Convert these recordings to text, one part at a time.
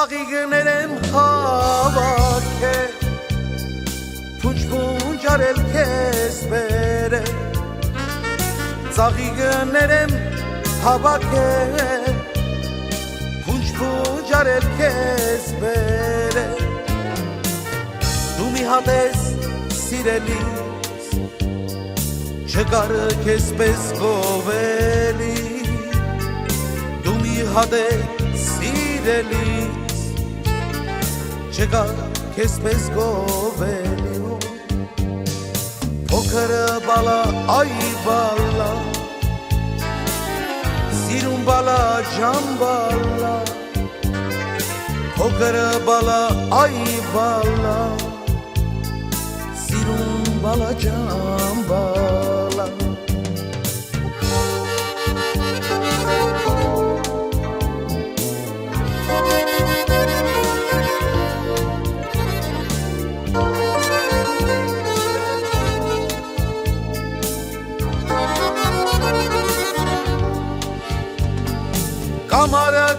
Ծաղիկներ եմ հավաքել Փունջ արել քեզ բերել Ծաղիկներ եմ հավաքել Փունջ արել քեզ բերել Դու մի հատ ես սիրելիս Չկար քեզ պես գովելի Դու մի հատ ես սիրելիս Չկար քեզ պես գովելի Փոքր բալա այ բալա Սիրուն բալա ջան բալա Փոքր բալա այ բալա Սիրուն բալա ջան բալա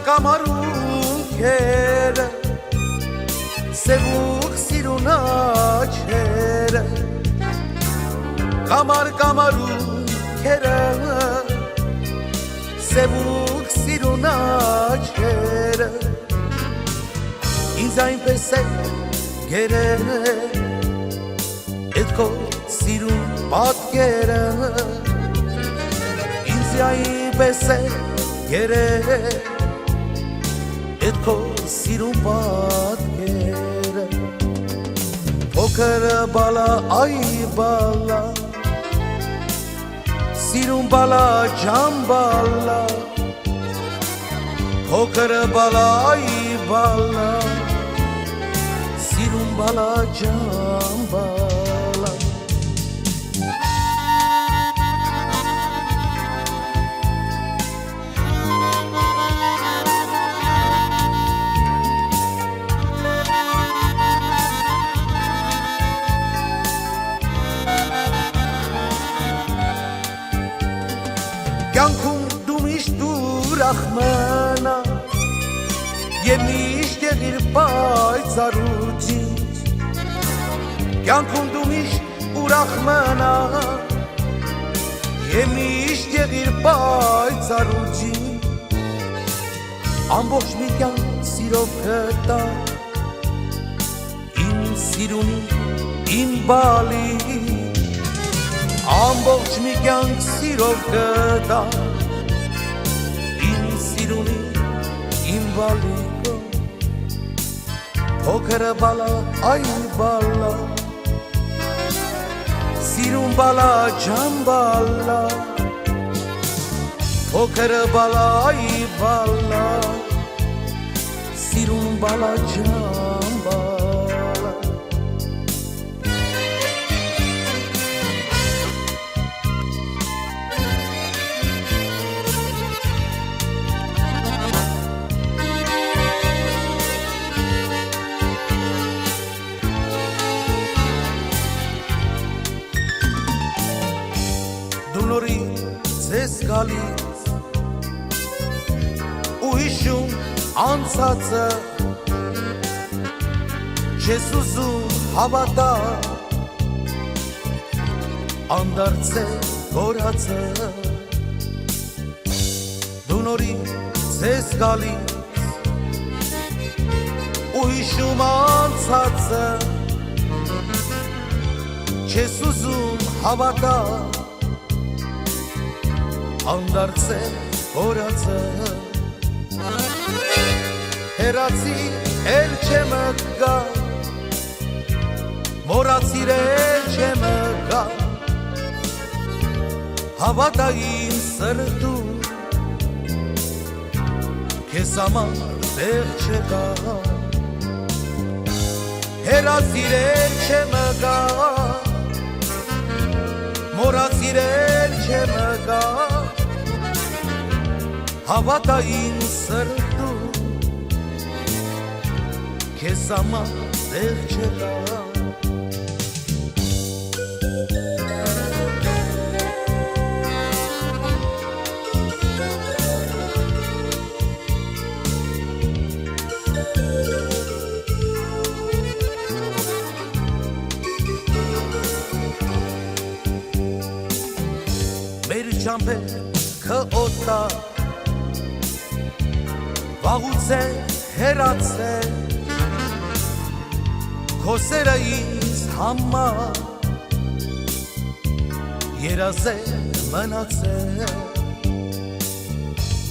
Կամարուն քերը Սևուկ սիրուն աչերը Կամարուն քերը Սևուկ սիրուն աչերը Ինձ այնպես է գերել Էդ քո սիրուն պատկերը Ինձ այնպես է գերել Էդ քո սիրուն պատկերը Փոքր բալա այ բալա Սիրուն բալա ջան բալա Փոքր բալա այ բալա Սիրուն բալա ջան բալա Կյանքում դու միշտ ուրախ մնա Եվ միշտ եղիր պայծառուծիչ Կյանքում դու միշտ ուրախ մնա Եվ միշտ եղիր պայծառուծիչ Ամբողջ մի կյանք սիրով կտա Իմ սիրունի, իմ բալի Ամբողջ մի կյանք սիրով կտա Իմ սիրունի, իմ բալիկո Փոքր բալա, այ բալա Սիրուն բալա, ջան բալա Փոքր բալա, այ բալա Սիրուն բալա, ջան բալա Դու նորից ես գալիս ու հիշում անցածը Չես ուզում հավատալ անդարձ է կորածը Դու նորից ես գալիս ու հիշում անցածը Չես ուզում հավատալ Անդարձ է կորածը Հերացի էլ չեմ գա Մորացիր էլ չեմ գա Հավատա իմ սրտում Քեզ համար տեղ չկա Հերացիր էլ չեմ գա Մորացիր էլ չեմ գա Հավատա իմ սրտում Քեզ համար տեղ չկա ջամփերքը օտա վաղուց է հեռացել քո սերը ինձ համար երազ է մնացել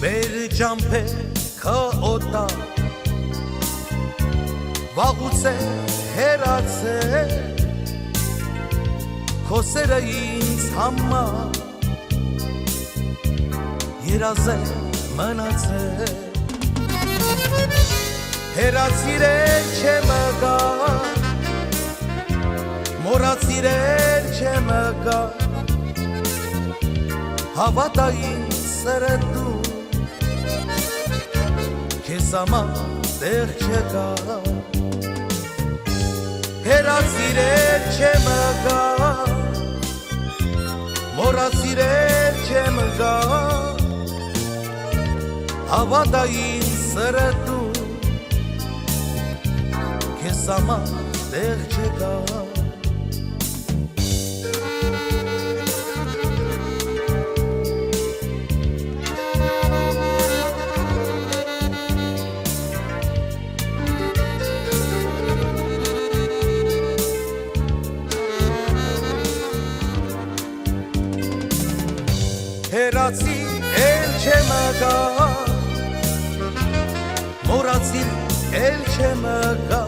մեր ջամփերքը օտա վաղուց է հեռացել քո սերը ինձ համար երազ է մնացել հեռացիրել չեմ գա մոռացիրել չեմ գա հավատա ինձ սերը դու քեզ համար տեղ չկա հեռացիրել չեմ գա մոռացիրել չեմ գա հավատա ինձ սերը դու քեզ համար տեղ չկա հեռացի էլ չեմ գա մոռացի էլ չեմ գա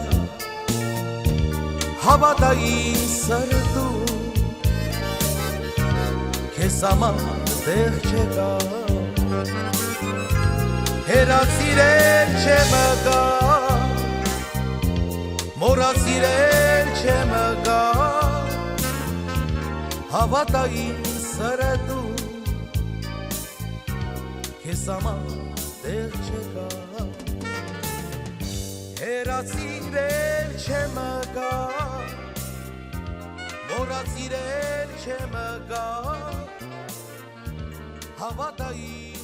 հավատա ինձ սերը դու քեզ համար տեղ չկա հեռացիրել չեմ գա մոռացիրել չեմ գա հավատա ինձ սերը դու քեզ համար տեղ չկա հեռացիրել չեմ գա մոռացիրել չեմ գա հավատա ինձ